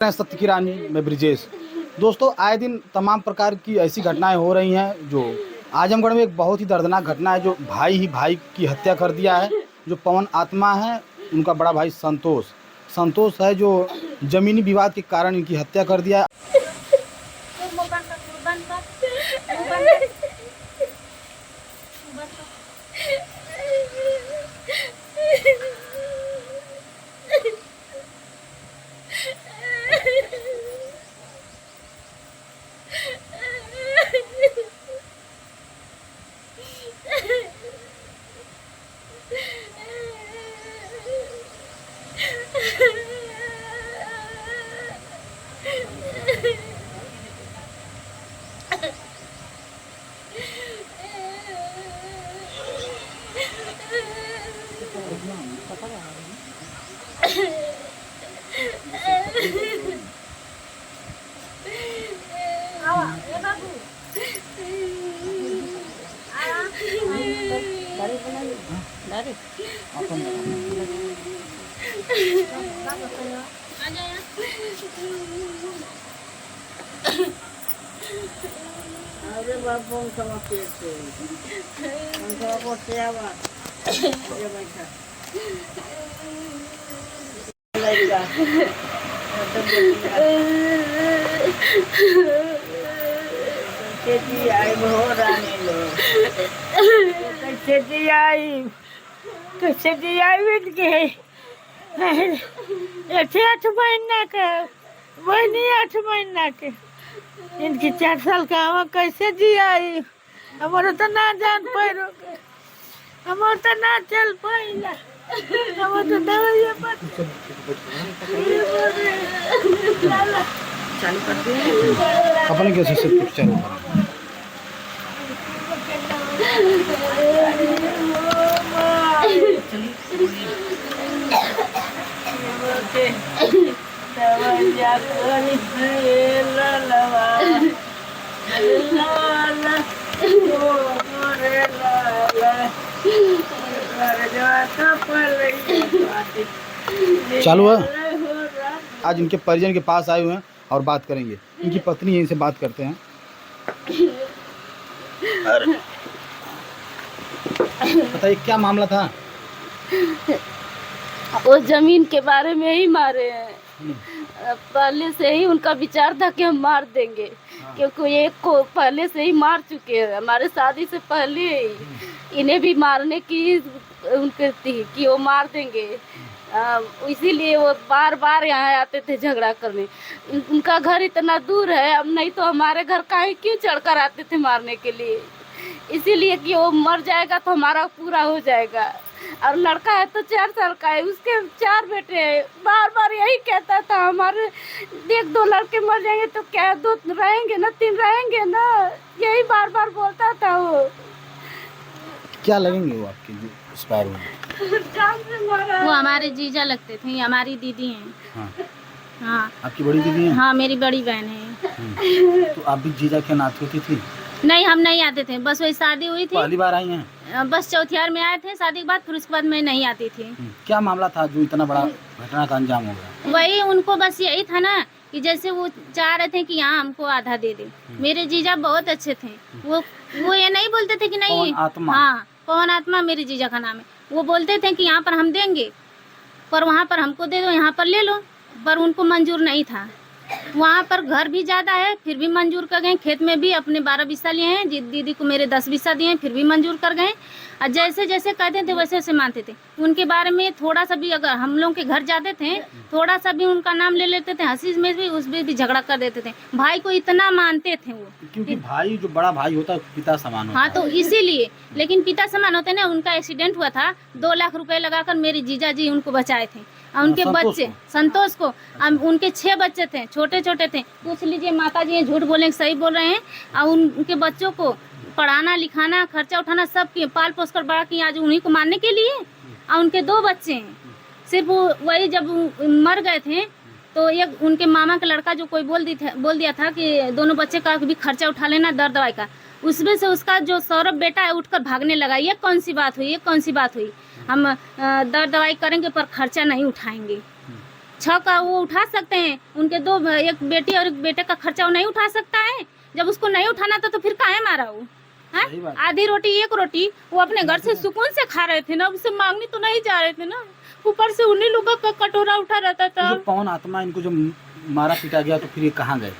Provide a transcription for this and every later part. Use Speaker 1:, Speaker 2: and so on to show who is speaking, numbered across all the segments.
Speaker 1: सत्य की रानी में ब्रिजेश। दोस्तों, आए दिन तमाम प्रकार की ऐसी घटनाएं हो रही हैं जो आजमगढ़ में एक बहुत ही दर्दनाक घटना है, जो भाई ही भाई की हत्या कर दिया है। जो पवन आत्मा है, उनका बड़ा भाई संतोष है, जो ज़मीनी विवाद के कारण इनकी हत्या कर दिया।
Speaker 2: अरे बाबू sama पेटे sama पोटियावा ये बैठा लाइका खेती आई हो रानी लो खेती आई बिट के 8 महीना का वही 8 महीना के इनकी 4 साल का हम कैसे जियाई। हमारा तो ना जान पाए, हमारा तो ना चल पाइला, हमारा तो दवाइयाँ चालू करते हैं
Speaker 1: अपने कैसे सब कुछ चालू करें। चालू है। आज इनके परिजन के पास आए हुए हैं और बात करेंगे। इनकी पत्नी है, इनसे बात करते हैं। बताइए क्या मामला था।
Speaker 3: वो जमीन के बारे में ही मारे हैं। पहले से ही उनका विचार था कि हम मार देंगे, क्योंकि एक को पहले से ही मार चुके हैं। हमारे शादी से पहले ही इन्हें भी मारने की उनके थी कि वो मार देंगे। इसीलिए वो बार बार यहाँ आते थे झगड़ा करने। उनका घर इतना दूर है, अब नहीं तो हमारे घर काहे क्यों चढ़कर आते थे मारने के लिए। इसीलिए कि वो मर जाएगा तो हमारा पूरा हो जाएगा। और लड़का है तो 4 साल का है, उसके 4 बेटे हैं। बार बार यही कहता था, हमारे 1-2 लड़के मर जाएंगे तो क्या 2 रहेंगे ना, 3 रहेंगे ना, यही बार बार बोलता था वो।
Speaker 1: क्या लगेंगे वो आपके जो एक्सपायर हुए?
Speaker 3: वो हमारे जीजा लगते थे, हमारी दीदी हैं।
Speaker 1: हाँ।
Speaker 3: हाँ,
Speaker 1: आपकी बड़ी दीदी है?
Speaker 3: हाँ, मेरी बड़ी बहन है।
Speaker 1: तो आप भी जीजा के नाते होती थी?
Speaker 3: नहीं, हम नहीं आते थे, बस वही शादी हुई थी।
Speaker 1: पहली बार आई हैं?
Speaker 3: बस चौथियार में आए थे शादी के बाद, फिर उसके बाद मैं नहीं आती थी।
Speaker 1: क्या मामला था जो इतना बड़ा घटना का अंजाम हो गया?
Speaker 3: वही उनको बस यही था ना कि जैसे वो चाह रहे थे कि यहाँ हमको आधा दे दे। मेरे जीजा बहुत अच्छे थे, वो ये नहीं बोलते थे कि नहीं।
Speaker 1: पवन आत्मा।
Speaker 3: हाँ, पवन आत्मा मेरे जीजा का नाम है। वो बोलते थे कि यहाँ पर हम देंगे, पर वहाँ पर हमको दे दो, यहाँ पर ले लो। पर उनको मंजूर नहीं था। वहाँ पर घर भी ज़्यादा है, फिर भी मंजूर कर गए। खेत में भी अपने 12 बिस्सा लिए हैं, दीदी को मेरे 10 बिस्सा दिए हैं, फिर भी मंजूर कर गए। और जैसे जैसे कहते थे वैसे वैसे मानते थे। उनके बारे में थोड़ा सा भी, अगर हम लोग के घर जाते थे, थोड़ा सा भी उनका नाम ले लेते थे, हंसी में भी उसमें भी झगड़ा कर देते थे। भाई को इतना मानते थे वो,
Speaker 1: क्योंकि भाई जो बड़ा भाई होता है पिता समान होता है।
Speaker 3: हाँ, तो इसीलिए। लेकिन पिता समान होते ना, उनका एक्सीडेंट हुआ था, 2 लाख रुपए लगाकर मेरे जीजा जी उनको बचाए थे। और उनके बच्चे संतोष को, उनके 6 बच्चे थे, छोटे छोटे थे। पूछ लीजिए, माता जी झूठ बोलेंगे सही बोल रहे हैं। और उनके बच्चों को पढ़ाना लिखाना, खर्चा उठाना, सब किए, पाल पोस कर बड़ा किए आज उन्हीं को मारने के लिए। और उनके 2 बच्चे हैं। सिर्फ वही जब मर गए थे तो एक उनके मामा का लड़का जो कोई बोल दिया था कि दोनों बच्चे का भी खर्चा उठा लेना दर्द दवाई का। उसमें से उसका जो सौरभ बेटा है उठकर भागने लगा। ये कौन सी बात हुई, ये कौन सी बात हुई? हम दर्द दवाई करेंगे पर खर्चा नहीं उठाएंगे। 6 का वो उठा सकते हैं, उनके 2 एक बेटी और एक बेटे का खर्चा वो नहीं उठा सकता है। जब उसको नहीं उठाना था तो फिर काहे मारा वो?
Speaker 1: सही बात है।
Speaker 3: आधी रोटी एक रोटी वो अपने घर से सुकून से खा रहे थे ना, उससे मांगनी तो नहीं जा रहे थे ना। ऊपर से उन्हीं लोगों का कटोरा उठा रहता था।
Speaker 1: जो पवन आत्मा इनको जो मारा पीटा गया तो फिर ये कहाँ गए?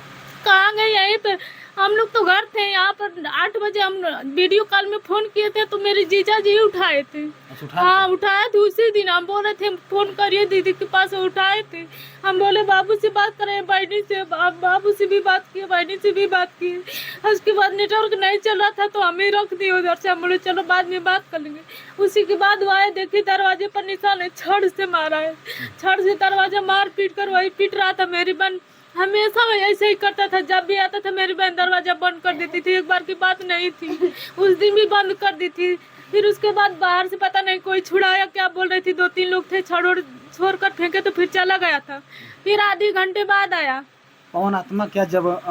Speaker 3: कहाँ गए? यहीं पे हम लोग तो घर थे यहाँ पर। 8 बजे हम वीडियो कॉल में फोन किए थे तो मेरे जीजा जी उठाए थे।
Speaker 1: अच्छा, उठाए
Speaker 3: हाँ
Speaker 1: थे?
Speaker 3: उठाए थे उसी दिन। हम बोल रहे थे फोन करिए दीदी के पास, उठाए थे। हम बोले बाबू से बात करें, बहनी से, बाबू से भी बात किए, बहनी से भी बात की। उसके बाद नेटवर्क नहीं चल रहा था तो हमें रख दिए उधर से। हम बोले चलो बाद में बात कर लेंगे। उसी के बाद वो आए, देखिए दरवाजे पर निशान है, छड़ से मारा है। छड़ से दरवाजा मार पीट कर वही पीट रहा था। मेरी बहन हमेशा ऐसे ही करता था, जब भी आता था मेरी बहन दरवाजा बंद कर देती थी। एक बार की बात नहीं थी, उस दिन भी बंद कर दी थी। फिर उसके बाद बाहर से पता नहीं कोई छुड़ाया क्या बोल रही थी, 2-3 लोग थे, छोड़ कर फेंके तो फिर चला गया था। फिर आधे घंटे बाद आया।
Speaker 1: पवन आत्मा क्या जब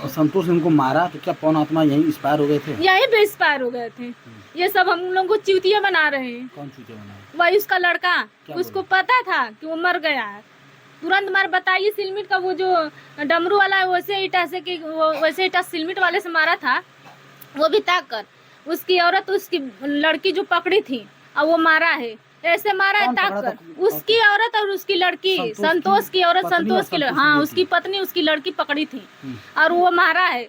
Speaker 1: संतोष ने उनको मारा तो क्या पवन आत्मा यहीं एक्सपायर हो गए थे?
Speaker 3: यही पे एक्सपायर हो गए थे। ये सब हम लोगों को चूतिया बना रहे हैं।
Speaker 1: कौन चूतिया बनाया?
Speaker 3: वही उसका लड़का,
Speaker 1: क्या
Speaker 3: उसको पता था कि वो मर गया है। तुरंत मार बताइए। सिलमिट का वो जो डमरू वाला है वैसे ईटा से कि वैसे ईटा सिलमिट वाले से मारा था, वो भी ताक कर। उसकी औरत उसकी लड़की जो पकड़ी थी और वो मारा है, ऐसे मारा है
Speaker 1: कौन
Speaker 3: ताक
Speaker 1: पकड़ा
Speaker 3: कर।
Speaker 1: था?
Speaker 3: उसकी औरत और उसकी लड़की, संतोष की औरत, संतोष की लड़की, हाँ उसकी पत्नी उसकी लड़की पकड़ी थी और वो मारा है।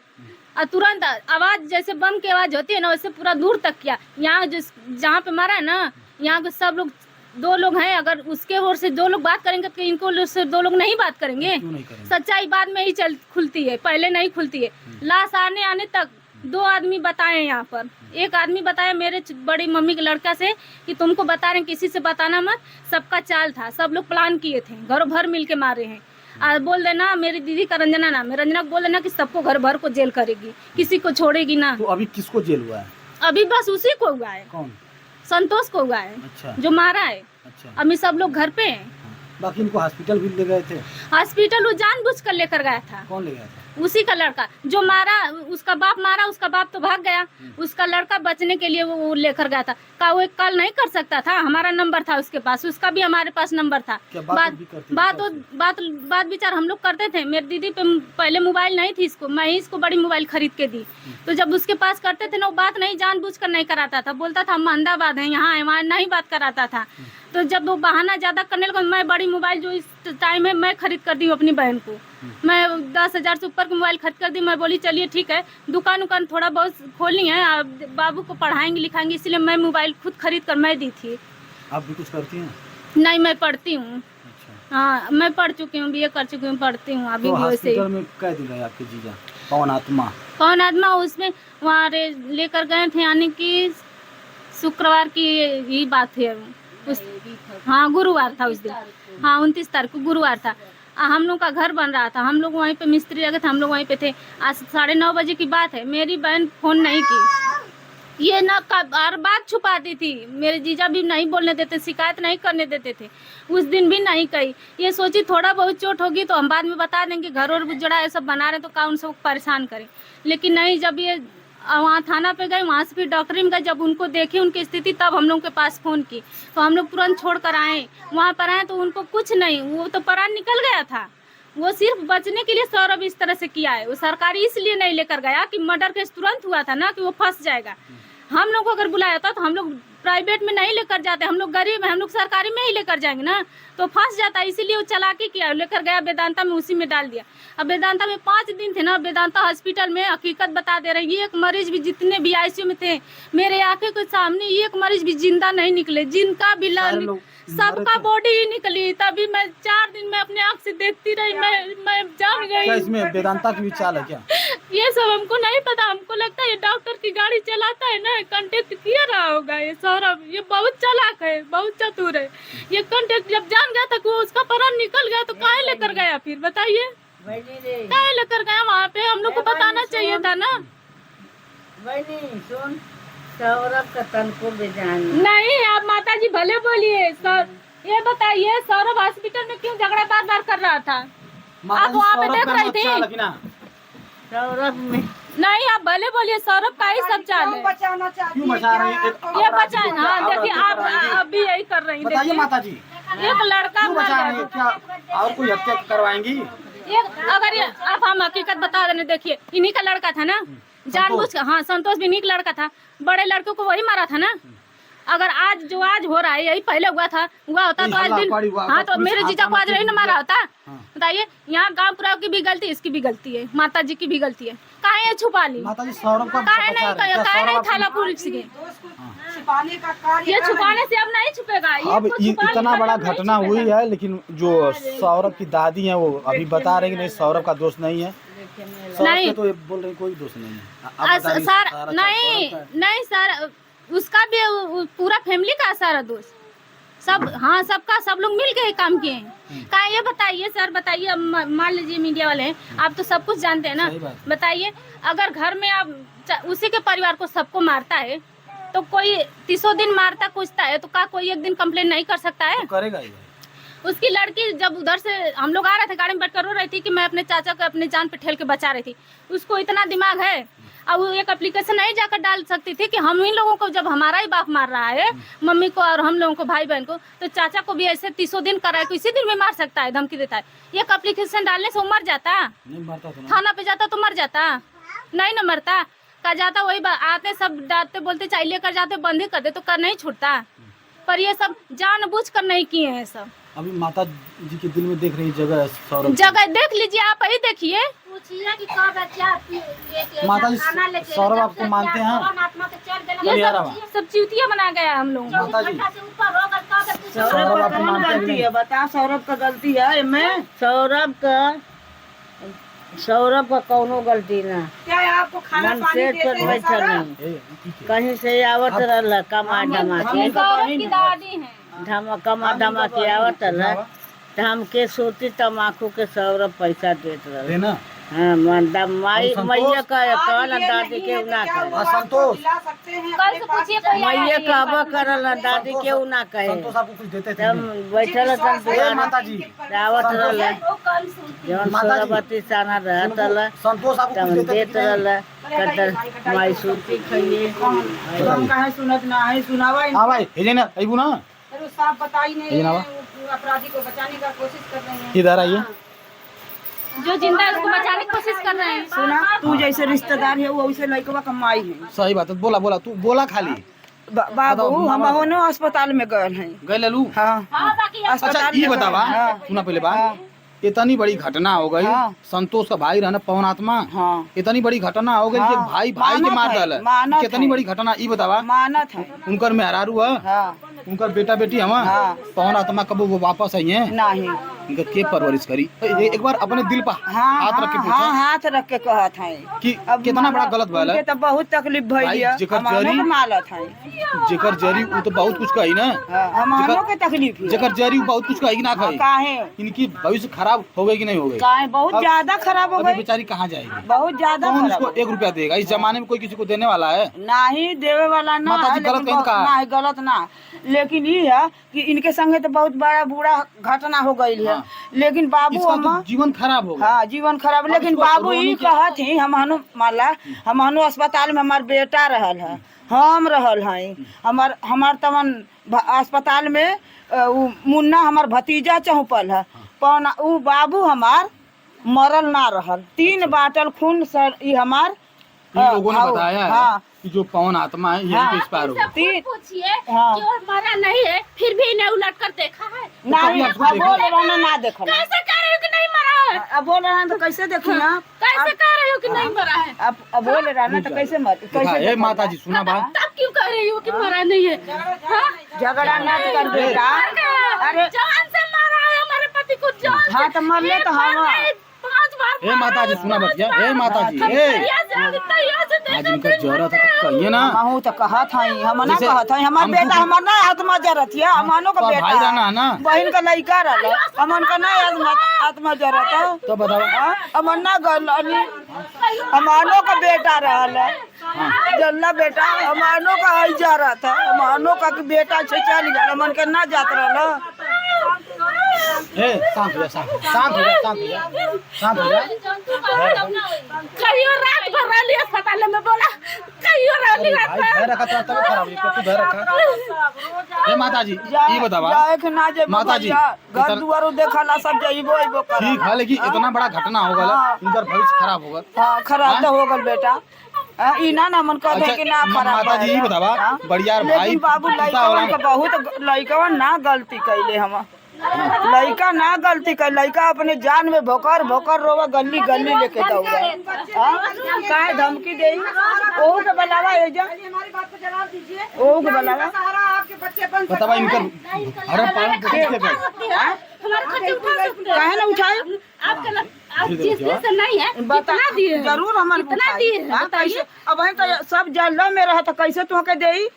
Speaker 3: और तुरंत आवाज जैसे बम की आवाज होती है ना, वैसे पूरा दूर तक किया। यहाँ जहाँ पे मारा है ना, यहाँ के सब लोग, 2 लोग हैं, अगर उसके ओर से 2 लोग बात करेंगे तो इनको से 2 लोग नहीं बात करेंगे?
Speaker 1: क्यों नहीं करेंगे?
Speaker 3: सच्चाई बाद में ही खुलती है, पहले नहीं खुलती है। लाश आने तक 2 आदमी बताए यहाँ पर। एक आदमी बताया मेरे बड़ी मम्मी के लड़का से कि तुमको बता रहे हैं, किसी से बताना मत। सबका चाल था, सब लोग प्लान किए थे, घर भर मिल के मारे हैं। और बोल देना मेरी दीदी का रंजना नाम है, रंजना को बोल देना कि सबको घर भर को जेल करेगी, किसी को छोड़ेगी ना।
Speaker 1: तो अभी किसको जेल हुआ है?
Speaker 3: अभी बस उसी को हुआ है,
Speaker 1: कौन?
Speaker 3: संतोष को हुआ है।
Speaker 1: अच्छा,
Speaker 3: जो मारा है।
Speaker 1: अच्छा।
Speaker 3: अभी सब लोग घर पे हैं।
Speaker 1: बाकी इनको हॉस्पिटल भी ले गए थे?
Speaker 3: हॉस्पिटल वो जानबूझ कर लेकर गया था।
Speaker 1: कौन ले गया था?
Speaker 3: उसी का लड़का जो मारा, उसका बाप मारा, उसका बाप तो भाग गया। उसका लड़का बचने के लिए वो लेकर गया था। का वो एक कॉल नहीं कर सकता था? हमारा नंबर था उसके पास, उसका भी हमारे पास नंबर था।
Speaker 1: क्या
Speaker 3: बात विचार हम लोग करते थे। मेरी दीदी पे पहले मोबाइल नहीं थी, इसको मैं ही इसको बड़ी मोबाइल खरीद के दी। तो जब उसके पास करते थे ना, वो बात नहीं जानबूझ कर नहीं कराता था। बोलता था हम अहमदाबाद हैं, यहाँ है, वहाँ नहीं बात कराता था। तो जब वो बहाना ज्यादा करने लगा, मैं बड़ी मोबाइल जो इस टाइम है मैं खरीद कर दी अपनी बहन को। मैं 10,000 से ऊपर की मोबाइल खरीद कर दी। मैं बोली चलिए ठीक है, दुकान थोड़ा बहुत खोली है, बाबू को पढ़ाएंगे लिखाएंगे, इसलिए मैं मोबाइल खुद खरीद कर मैं दी थी।
Speaker 1: आप भी कुछ करती हैं?
Speaker 3: नहीं, मैं पढ़ती हूँ।
Speaker 1: अच्छा।
Speaker 3: हाँ मैं पढ़ चुकी हूँ, BA कर चुकी हूँ, पढ़ती हूँ अभी
Speaker 1: तो
Speaker 3: भी वैसे ही।
Speaker 1: हॉस्पिटल में कह दिया आपके जीजा पवन आत्मा?
Speaker 3: कौन आत्मा? उसमें वहाँ लेकर गए थे, यानी कि शुक्रवार की ही बात है उस, हाँ गुरुवार था उस दिन। हाँ 29 तारीख को गुरुवार था। हम लोग का घर बन रहा था, हम लोग वहीं पे मिस्त्री लगे थे, हम लोग वहीं पे थे। आज 9:30 बजे की बात है। मेरी बहन फोन नहीं की, ये ना हर बात छुपाती थी। मेरे जीजा भी नहीं बोलने देते, शिकायत नहीं करने देते थे। उस दिन भी नहीं कही। ये सोची थोड़ा बहुत चोट होगी तो हम बाद में बता देंगे, घर और उजड़ा ये सब बना रहे तो कौन सबको परेशान करें। लेकिन नहीं, जब ये वहाँ थाना पे गए, वहाँ से फिर डॉक्टरी में गए, जब उनको देखे उनकी स्थिति तब हम लोग के पास फ़ोन की। तो हम लोग तुरंत छोड़ कर आए। वहाँ पर आए तो उनको कुछ नहीं, वो तो प्राण निकल गया था। वो सिर्फ बचने के लिए सौरभ इस तरह से किया है। वो सरकारी इसलिए नहीं लेकर गया कि मर्डर केस तुरंत हुआ था ना, कि वो फंस जाएगा। हम लोग को अगर बुलाया था तो हम लोग प्राइवेट में नहीं लेकर जाते, हम लोग गरीब हैं, हम लोग सरकारी में ही लेकर जाएंगे ना, तो फंस जाता है। इसीलिए वो चालाकी किया, लेकर गया वेदांता में, उसी में डाल दिया। अब वेदांता में 5 दिन थे ना, वेदांता हॉस्पिटल में हकीकत बता दे रही है। एक मरीज भी, जितने भी ICU में थे, मेरे आंखें के सामने एक मरीज भी जिंदा नहीं निकले। जिनका भी सबका बॉडी ही निकली। तभी मैं 4 दिन में अपने आँख से देखती रही, मैं जान गई।
Speaker 1: इसमें वेदांता की भी चाल है क्या?
Speaker 3: ये सब हमको नहीं पता। हमको लगता है ये डॉक्टर की गाड़ी चलाता है ना, कांटेक्ट किया रहा होगा ये सौरभ। ये बहुत चालाक है, बहुत चतुर है। ये कांटेक्ट जब जान गया था कि वो उसका प्राण निकल गया तो काहे लेकर गया? फिर बताइए काहे लेकर गया? वहाँ पे हम लोग को बताना चाहिए था ना।
Speaker 2: सुन, सौरभ का तन को बेजान
Speaker 3: नहीं, आप माता जी भले बोलिए। ये बताइए सौरभ हॉस्पिटल में क्यों झगड़ा बार बार कर रहा था? आप वहाँ पे देख रही थी?
Speaker 2: सौरभ में
Speaker 3: नहीं, आप भले बोलिए, सौरभ का ही सब चाल है।
Speaker 1: क्यों बचा रही है?
Speaker 3: ये बचाए ना, देखिए आप भी यही कर रही हैं।
Speaker 1: बताइए माता जी।
Speaker 4: एक लड़का
Speaker 1: क्यों
Speaker 4: मर
Speaker 1: बचा
Speaker 4: गया।
Speaker 1: रही है? क्या और कोई हत्या करवाएंगी?
Speaker 4: अगर ये अब हम हकीकत बता रहे हैं, देखिए इन्हीं का लड़का था ना, जानबूझ कर। हाँ, संतोष भी इन्हीं का लड़का था, बड़े लड़के को वही मारा था ना। अगर आज हो रहा है यही पहले हुआ होता तो आज दिन। हाँ, तो मेरे जीजा को आज नहीं ना मारा होता। बताइए, यहाँ गांव पूरा की भी गलती, इसकी भी गलती है, माता जी की भी गलती है। काहे ये छुपा ली?
Speaker 1: माता जी सौरभ का
Speaker 4: काहे नहीं थाला पुलिस के? ये छुपाने से अब नहीं छुपेगा। ये
Speaker 1: अब
Speaker 4: तो छुपा
Speaker 1: इतना
Speaker 4: नहीं,
Speaker 1: बड़ा
Speaker 4: अब नहीं
Speaker 1: घटना
Speaker 4: छुपेगा।
Speaker 1: हुई है, लेकिन जो सौरभ की दादी है वो अभी बता रहे कि नहीं, सौरभ का दोष नहीं है। सौरभ
Speaker 4: नहीं।
Speaker 1: के तो ये बोल रहे कोई दोष नहीं है। आप बता दीजिए,
Speaker 4: सर
Speaker 1: सारा
Speaker 4: नहीं
Speaker 1: सौरभ का है।
Speaker 4: नहीं सर, उसका भी पूरा फैमिली का सारा दोष सब। हाँ, सबका, सब लोग मिल के ही काम किए हैं। कहा ये बताइए सर, बताइए, अब मान लीजिए मीडिया वाले हैं, आप तो सब कुछ जानते हैं ना।
Speaker 1: सही बात।
Speaker 4: बताइए, अगर घर में आप उसी के परिवार को सबको मारता है तो कोई 30 दिन मारता कुछता है तो का कोई एक दिन कंप्लेन नहीं कर सकता है?
Speaker 1: तो करेगा ही।
Speaker 4: उसकी लड़की जब उधर से हम लोग आ रहे थे, गाड़ी में बैठकर रो रही थी कि मैं अपने चाचा को अपनी जान पे ठेल के बचा रही थी। उसको इतना दिमाग है, अब वो एक एप्लीकेशन नहीं जाकर डाल सकती थी कि हम इन लोगों को, जब हमारा ही बाप मार रहा है, मम्मी को और हम लोगों को, भाई बहन को, तो चाचा को भी ऐसे 30 दिन कर रहा है, किसी दिन भी मार सकता है, धमकी देता है। एक एप्लीकेशन डालने से वो मर जाता,
Speaker 1: नहीं मरता तो ना।
Speaker 4: थाना पे जाता तो मर जाता, नहीं ना मरता। का जाता वही आते सब डांटते बोलते चाहिए लेकर जाते, बंद ही कर दे तो कर नहीं छूटता। पर ये सब जानबूझ कर नहीं किए हैं सब।
Speaker 1: अभी माता जी के दिल में देख रही जगह है सौरभ की।
Speaker 4: जगह देख लीजिए, आप ही देखिए।
Speaker 1: माता जी सौरभ आपको मानते हैं? नहीं आ रहा।
Speaker 4: ये सब चूतिया बना गया हम लोग।
Speaker 1: माता जी सौरभ आपको मानते हैं कि नहीं?
Speaker 2: बता, सौरभ का गलती है इनमें? सौरभ का कौनो गलती ना। क्या आपको खाना पानी देते हैं सारा? कहीं से आवत रहला कमा धमा के,
Speaker 4: सौरभ की दादी हैं।
Speaker 2: कमा धमा के आवत रहला तो हमके सोती तमाकू के सौरभ पैसा देत रहला।
Speaker 1: देना।
Speaker 2: हाँ, माई
Speaker 1: संतोष?
Speaker 2: मैया का कौन दादी के ना करे।
Speaker 1: हाँ, संतोष
Speaker 4: कल से पूछिए कोई आया
Speaker 2: मैया
Speaker 4: है?
Speaker 2: कहबा करल दादी के ना कहे।
Speaker 1: संतोष आपको कुछ देते थे?
Speaker 2: तब बैठल
Speaker 1: ए, माता जी
Speaker 2: आवत रहला
Speaker 4: वो कल से।
Speaker 2: जवन
Speaker 1: माता जी।
Speaker 2: सोरबती साना रहत रहला
Speaker 1: संतोष आपको
Speaker 2: तब
Speaker 1: कुछ देते थे
Speaker 2: देत
Speaker 1: कि नहीं?
Speaker 2: रहला कदर माई सूती खइए।
Speaker 5: हम काहे सुनत ना है, सुनावा
Speaker 1: हाँ भाई हे ना अबू ना
Speaker 5: इनको साफ बताई
Speaker 1: ये
Speaker 5: नहीं
Speaker 1: ना
Speaker 5: है,
Speaker 1: वा।
Speaker 5: वो अपराधी को बचाने का कोशिश कर रहे हैं।
Speaker 1: इधर आइए।
Speaker 4: जो जिंदा है उसको बचाने की कोशिश कर रहे हैं।
Speaker 5: सुना, तू जैसे रिश्तेदार है वो वैसे लड़कवा कमाई है।
Speaker 1: सही बात है। बोला बोला तू बोला खाली
Speaker 5: बाबू हम होनो अस्पताल में गए हैं।
Speaker 1: गए ललू।
Speaker 5: हाँ,
Speaker 4: हाँ, बाकी
Speaker 1: अच्छा
Speaker 5: अस्पताल
Speaker 1: ये
Speaker 5: में
Speaker 1: बतावा,
Speaker 5: गए। हाँ,
Speaker 1: सुना पहले बात। इतनी बड़ी घटना हो गई,
Speaker 5: हाँ।
Speaker 1: संतोष का भाई रहना पवन आत्मा,
Speaker 5: हाँ,
Speaker 1: इतनी बड़ी घटना हो गई कि
Speaker 5: हाँ।
Speaker 1: भाई भाई के
Speaker 5: मानत
Speaker 1: मार
Speaker 5: है,
Speaker 1: डाला।
Speaker 5: मानत
Speaker 1: कितनी
Speaker 5: है।
Speaker 1: बड़ी घटना ये बतावा।
Speaker 5: मानत है।
Speaker 1: उनकर मेहरारू है,
Speaker 5: हाँ,
Speaker 1: उनकर बेटा बेटी हम
Speaker 5: हाँ।
Speaker 1: पवन आत्मा कब वो वापस आई है?
Speaker 5: नहीं।
Speaker 1: उनका के परवरिश करी। एक बार अपने दिल पर
Speaker 5: हाँ,
Speaker 1: हाथ रख के
Speaker 5: हाँ,
Speaker 1: पूछा
Speaker 5: हाथ रख के कहत है
Speaker 1: कि कितना बड़ा गलत भला
Speaker 5: उनके तो बहुत तकलीफ भइल
Speaker 1: भाई,
Speaker 5: है।
Speaker 1: जेकर
Speaker 5: हमारो
Speaker 1: जरी-
Speaker 5: के मालत है।
Speaker 1: जेकर जरी वो तो बहुत कुछ कही ना।
Speaker 5: हाँ, हमारो के तकलीफ है।
Speaker 1: जेकर जरी वो बहुत कुछ कही ना
Speaker 5: हाँ,
Speaker 1: कही।
Speaker 5: काहे
Speaker 1: इनकी भविष्य खराब हो गई कि नहीं हो गई?
Speaker 5: काहे बहुत ज्यादा खराब हो
Speaker 1: अभी
Speaker 5: गई,
Speaker 1: बेचारी कहाँ जाएगी?
Speaker 5: बहुत ज्यादा
Speaker 1: कौन
Speaker 5: खराब
Speaker 1: उसको
Speaker 5: हो गई।
Speaker 1: 1 रुपया देगा? इस जमाने में कोई किसी को देने वाला है?
Speaker 5: नहीं देवे वाला ना
Speaker 1: माता
Speaker 5: है,
Speaker 1: जी गलत
Speaker 5: लेकिन
Speaker 1: कहीं कहा?
Speaker 5: ना है, गलत ना। लेकिन ये है कि इनके संगे तो बहुत बड़ा बुरा घटना हो गई है।
Speaker 1: हाँ।
Speaker 5: लेकिन बाबू
Speaker 1: इसका
Speaker 5: हम
Speaker 1: तो जीवन खराब हो गया।
Speaker 5: हाँ जीवन खराब। लेकिन
Speaker 1: इसको
Speaker 5: बाबू
Speaker 1: रोने
Speaker 5: ये
Speaker 1: की-
Speaker 5: कहत ही हम माला हम अस्पताल में हमार बेटा रहल है, हम रहल हैं, हमार तमन अस्पताल में उ मुन्ना हमार भतीजा चौपल है, पौना उ बाबू हमार मरल ना रहल। 3 बाटल खून सर ये हमार
Speaker 1: इन लोगों ने
Speaker 5: हाँ,
Speaker 1: बताया है
Speaker 5: हाँ।
Speaker 1: कि जो पवन आत्मा है यही
Speaker 5: हाँ।
Speaker 1: तो एक्सपायर हो गया।
Speaker 4: सबको पूछिए
Speaker 5: हाँ।
Speaker 4: कि वो मरा नहीं है, फिर भी इन्हें उलट कर देखा है।
Speaker 5: नहीं
Speaker 1: आपको
Speaker 5: अब
Speaker 1: देखा?
Speaker 5: बोल रहना ना देखल।
Speaker 4: कैसे कह रहे हो कि नहीं मरा है?
Speaker 5: अब बोल रहा है तो कैसे देखी आप?
Speaker 4: कैसे कह रहे हो कि नहीं मरा है?
Speaker 5: अब बोल रहा ना तो कैसे मर
Speaker 1: देखा,
Speaker 5: कैसे
Speaker 1: ए
Speaker 5: देखल?
Speaker 1: माता जी सुना बात।
Speaker 4: तब क्यों कह रही हो कि मरा नहीं है? हाँ?
Speaker 5: झगड़ा ना कर बेटा। अरे
Speaker 4: जान से मारा है हमारे पति को, जान से।
Speaker 5: हाँ तो मरले तो
Speaker 4: एक बार
Speaker 5: हम
Speaker 4: नहीं, 5 बार
Speaker 1: ए माता जी सुना बतिया। ए माता जी आज इनका जरूरत है तो कहिए ना।
Speaker 5: हमहू तो कहत हई, हम ना
Speaker 1: जैसे
Speaker 5: कहत हई, हमार
Speaker 1: हम
Speaker 5: बेटा
Speaker 1: खुद-
Speaker 5: हमार ना आत्मा जरत है, हमानो का
Speaker 1: तो
Speaker 5: बेटा
Speaker 1: भाई रहना है ना।
Speaker 5: बहन का लड़का रहल, हमन का ना आत्मा जरत है।
Speaker 1: तो बताओ।
Speaker 5: हमन ना गलनी, हमानो का बेटा रहल, जल्ला बेटा हमानो का हई जरत है, हमानो का बेटा से चल गया, हमन के ना जात रहल।
Speaker 1: ए शांत हो जा, शांत हो जा, शांत हो जा, शांत हो जा।
Speaker 4: कहियो रात भर रही अस्पताल में, बोला
Speaker 1: अरे भाई भय रखा था तब खराब हुई तू भय रखा हे माता जी ये बतावा
Speaker 5: जाए के ना जे
Speaker 1: माता जी,
Speaker 5: घर
Speaker 1: इतना-
Speaker 5: दुआरो देखला सब जाइबो आइबो कर
Speaker 1: ठीक है लेकिन इतना बड़ा घटना हो गया इनका भविष्य खराब होगा
Speaker 5: हां खराब तो हो गल बेटा ई ना मन कह दे कि ना खराब
Speaker 1: माता जी ये बतावा
Speaker 5: हाँ?
Speaker 1: बढ़िया भाई
Speaker 5: लेकिन बाबू लइकवन के बहुत लइकवन ना गलती कैले हम लइका ना गलती कर लइका अपने जान में भोकर भोकर रोवा गली गली लेके दौड़ा काहे धमकी दे ओहू के बलावा एजा ओहू के बलावा
Speaker 1: बतावा इनका भरण पालन कैसे कर
Speaker 5: काहे ना उठाए
Speaker 3: आप जिस दिन से नहीं है कितना दिए
Speaker 5: जरूर हमन
Speaker 3: कितना दिए हैं?
Speaker 5: हाँ, कैसे अब है तो सब जल्लो में रहा तो कैसे तुहके देई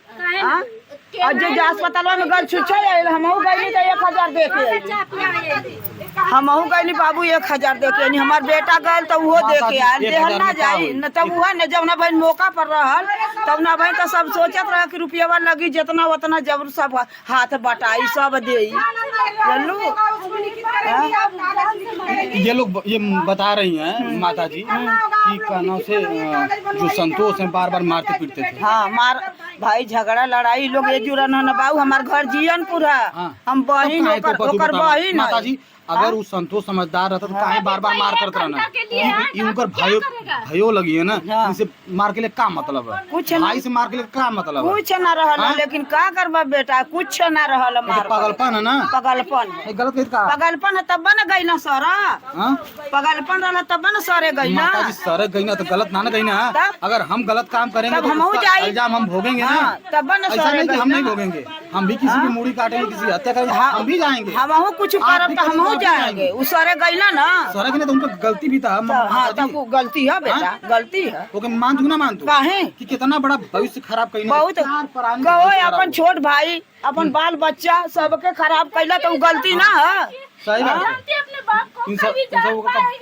Speaker 5: हां और जे अस्पताल में गल छुछे हमहू गइली तो 1000 दे के आइली हमहू गइली बाबू 1000 दे के आइली हमार बेटा गल तो वो दे के आइल देहल ना जाई न तब हुआ न जब ना भाई मौका पर रहल तब ना भाई तो सब सोचत रहा कि रुपया लगी जितना उतना जब सब हाथ बटाई सब देई चलू
Speaker 1: ये लोग ये बता रही हैं माता जी कि कानों से जो संतोष हैं बार बार मारते पीटते थे
Speaker 5: हाँ मार भाई झगड़ा लड़ाई लोग ये जुड़ा न बाबू हमार घर जियनपुर है
Speaker 1: हाँ।
Speaker 5: हम बहिन
Speaker 1: तो काहे तो बतू
Speaker 5: ओकर
Speaker 1: बतावा।
Speaker 5: बहिन
Speaker 1: माता
Speaker 5: है।
Speaker 1: जी अगर वो संतोष समझदार रहता तो काहे बार बार मार करते रहना इनकर भयो लगी है ना
Speaker 5: हाँ।
Speaker 1: इनसे मार के लिए क्या मतलब है
Speaker 5: कुछ ना
Speaker 1: भाई से मार के लिए क्या मतलब है
Speaker 5: कुछ ना रहल
Speaker 1: हाँ?
Speaker 5: लेकिन का करबा बेटा कुछ ना रहल
Speaker 1: ये
Speaker 5: मार
Speaker 1: तो पागलपन है ना
Speaker 5: पगलपन
Speaker 1: ये गलत कही का
Speaker 5: पगलपन है तब न गई ना सरा
Speaker 1: हाँ?
Speaker 5: पगलपन रहला तब न सरे गई ना
Speaker 1: माता जी सड़क गई ना तो गलत ना गई ना
Speaker 5: तब?
Speaker 1: अगर हम गलत काम करेंगे
Speaker 5: तब
Speaker 1: तो
Speaker 5: हमहू
Speaker 1: उसका
Speaker 5: जाई।
Speaker 1: इल्जाम हम भोगेंगे ना
Speaker 5: हाँ, तब न
Speaker 1: ऐसा
Speaker 5: सरे
Speaker 1: नहीं कि
Speaker 5: गई
Speaker 1: हम नहीं
Speaker 5: ना।
Speaker 1: भोगेंगे हम भी किसी की मूड़ी काटेंगे किसी की हत्या करेंगे हम भी जाएंगे
Speaker 5: हमहू कुछ
Speaker 1: आप
Speaker 5: करब
Speaker 1: भी
Speaker 5: तो
Speaker 1: करेंगे,
Speaker 5: हमहू
Speaker 1: आप भी
Speaker 5: जाएंगे उ सरे गई ना
Speaker 1: सड़क ने तो उनका गलती भी था
Speaker 5: हाँ
Speaker 1: माता
Speaker 5: तब
Speaker 1: जी
Speaker 5: वो गलती है बेटा गलती है
Speaker 1: ओके मान तू ना मान तू
Speaker 5: काहे
Speaker 1: कि कितना बड़ा भविष्य खराब कहीं
Speaker 5: बहुत कहो अपन छोट भाई अपन बाल बच्चा सबके खराब कैला तो उ गलती ना है
Speaker 1: सही बात है
Speaker 3: अपने बाप को
Speaker 1: इन सब का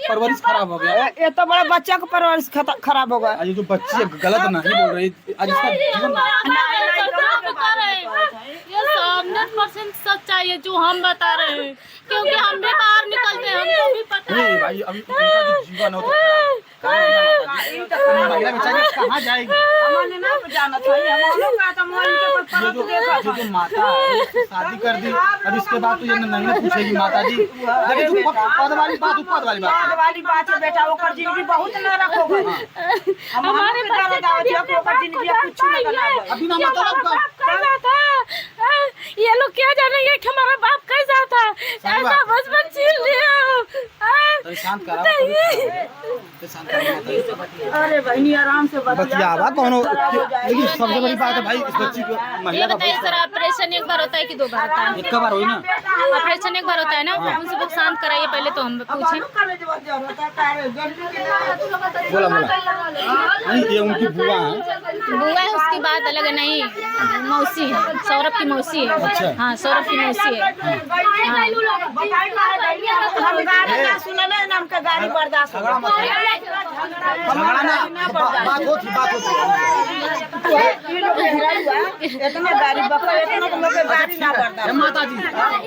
Speaker 1: परवरिश खराब हो गया
Speaker 5: ये तो बड़ा बच्चा का परवरिश खराब होगा
Speaker 1: आज ये जो बच्ची गलत नहीं बोल रही आज इसका जीवन
Speaker 4: ये 100% सच्चाई है जो हम बता रहे हैं क्योंकि हम भी बाहर निकलते हैं हमको भी पता है
Speaker 1: नहीं भाई अभी उनका जो जीवन हो तो महिला बेचारी कहाँ जाएगी
Speaker 5: हमने ना जाना था हमने का तो मोबाइल के पर
Speaker 1: ये जो माता है, इसकी शादी कर दी अब इसके बाद तो ये नहीं पूछेगी माता जी लेकिन जो पद वाली बात
Speaker 5: बाद वाली बात है बेटा ओकर जिंदगी बहुत ना रखोगे हमारे पर दावत है ओकर जिंदगी कुछ ना बनाओ
Speaker 1: अभी ना मतलब का
Speaker 4: कैसा था ये लोग क्या जानेंगे कि हमारा बाप कैसा था
Speaker 1: सही
Speaker 4: ऐसा
Speaker 1: बात।
Speaker 4: बस बस छीन लिया
Speaker 1: तो शांत करा तो शांत करा
Speaker 5: अरे बहनी आराम से
Speaker 1: बतिया आवा कौनो लेकिन सबसे बड़ी बात है भाई इस बच्ची को महिला
Speaker 4: ये
Speaker 1: का
Speaker 4: बताइए सर ऑपरेशन एक बार होता है कि 2 बार होता है
Speaker 1: एक बार हुई ना
Speaker 4: ऑपरेशन एक बार होता है ना हम सबको शांत कराइए पहले तो हम पूछें
Speaker 1: बोला नहीं ये उनकी बुआ है
Speaker 4: बुआ है उसकी बात अलग है नहीं मौसी है सौरभ की मौसी है
Speaker 1: अच्छा।
Speaker 4: हाँ सौरभ की मौसी है
Speaker 5: हम गाड़ी ना सुनले ना हमके गाड़ी बर्दाश्त
Speaker 1: झगड़ा मत झगड़ा ना बात होती
Speaker 5: इतना गाड़ी बकर इतना तो लोग के गाड़ी ना बर्दाश्त
Speaker 1: माता जी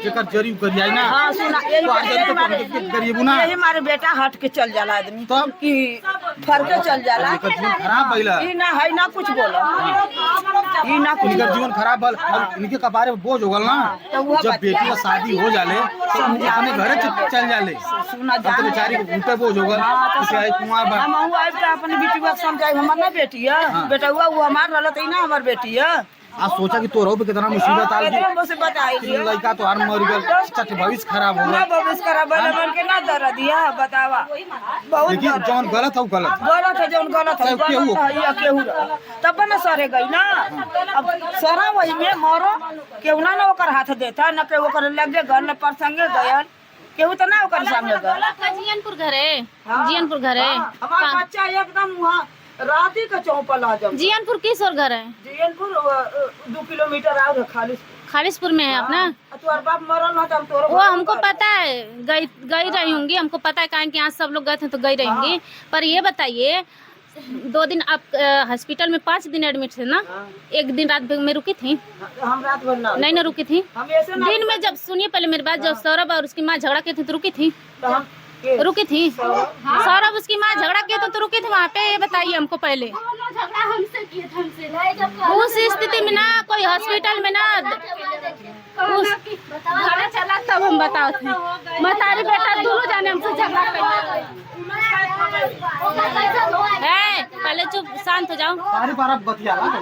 Speaker 1: जेकर जरी कर आई ना
Speaker 5: हाँ सुना
Speaker 1: तो आज जरी तो गरीब ना
Speaker 5: यही हमारे बेटा हट के चल जाला आदमी
Speaker 1: तब
Speaker 5: कि फर के चल जाला
Speaker 1: जेकर जीवन खराब भइला
Speaker 5: ई ना है ना कुछ बोलो ई ना कुछ
Speaker 1: इनकर जीवन खराब भल अब इनके कपारे में बोझ होगल ना
Speaker 5: तो वो
Speaker 1: जब बेटी का शादी हो जाले तो अपने घरे चल जाले
Speaker 5: सुना
Speaker 1: अब तो बेचारी को उनपे बोझ होगल इसे आई कुमार बा
Speaker 5: हम हुआ तो अपने बेटी को समझाए हमर ना बेटी है बेटा हुआ वो हमार रहल त ना हमार बेटी है
Speaker 1: आज सोचा कि तोरो पे कितना मुसीबत आ
Speaker 5: कितना मुसीबत आई
Speaker 1: गई लड़का तो हार मर गल शिक्षा के भविष्य खराब हो
Speaker 5: ना
Speaker 1: गया
Speaker 5: भविष्य खराब है मन के ना दर्द दिया बतावा बहुत
Speaker 1: लेकिन
Speaker 5: दर्द
Speaker 1: जौन गलत है वो गलत
Speaker 5: गलत है जौन गलत है
Speaker 1: चाहे केहू
Speaker 5: गलत है या केहू रह। तब न सरे गई ना अब सरा वही में मरो केहू ना ओकर हाथ देता न के ओकर लगे गल न प्रसंगे गयल केहू तो ना ओकर सामने गल
Speaker 4: आपका जियनपुर घर है जियनपुर घर है
Speaker 5: हमार बच्चा एकदम वहाँ राती का चौपल आ जब
Speaker 4: जियनपुर किस और घर है
Speaker 5: जियनपुर 2 किलोमीटर आउर खाली
Speaker 4: खालिशपुर में है अपना
Speaker 5: तोर बाप मरल ना तब तोर
Speaker 4: वो हमको पता है गई रही होंगी हमको पता है कारण कि यहाँ सब लोग गए थे तो गई रहेंगी पर ये बताइए 2 दिन आप हॉस्पिटल में 5 दिन एडमिट थे ना एक दिन रात में रुकी थी
Speaker 5: हम रात भर ना
Speaker 4: नहीं ना रुकी थी
Speaker 5: हम ऐसे ना
Speaker 4: दिन में जब सुनिए पहले मेरी बात जब सौरभ और उसकी माँ झगड़ा की थी तो रुकी थी
Speaker 5: तो हम
Speaker 4: रुकी थी सौरभ उसकी माँ झगड़ा की तो रुकी थी वहाँ पे ये बताइए हमको पहले
Speaker 3: झगड़ा हमसे किए थे, हमसे जब
Speaker 4: उस स्थिति में ना कोई हॉस्पिटल में ना उस घड़ा चला तब हम बताओ थे मतारी बेटा दोनों जाने हमसे झगड़ा कर है। पहले चुप शांत हो जाओ।
Speaker 1: सारी बार आप बतिया ना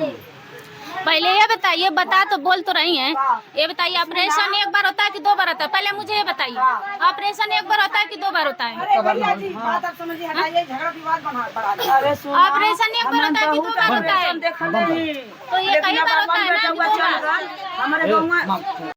Speaker 4: पहले ये बताइए, बता तो बोल तो रही हैं, ये बताइए ऑपरेशन एक बार होता है कि 2 बार होता है? पहले मुझे ये बताइए, ऑपरेशन एक बार होता है कि 2 बार होता है? ऑपरेशन एक बार होता है कि 2 बार होता है? तो ये कई बार होता है ना, 2 बार।
Speaker 1: ए,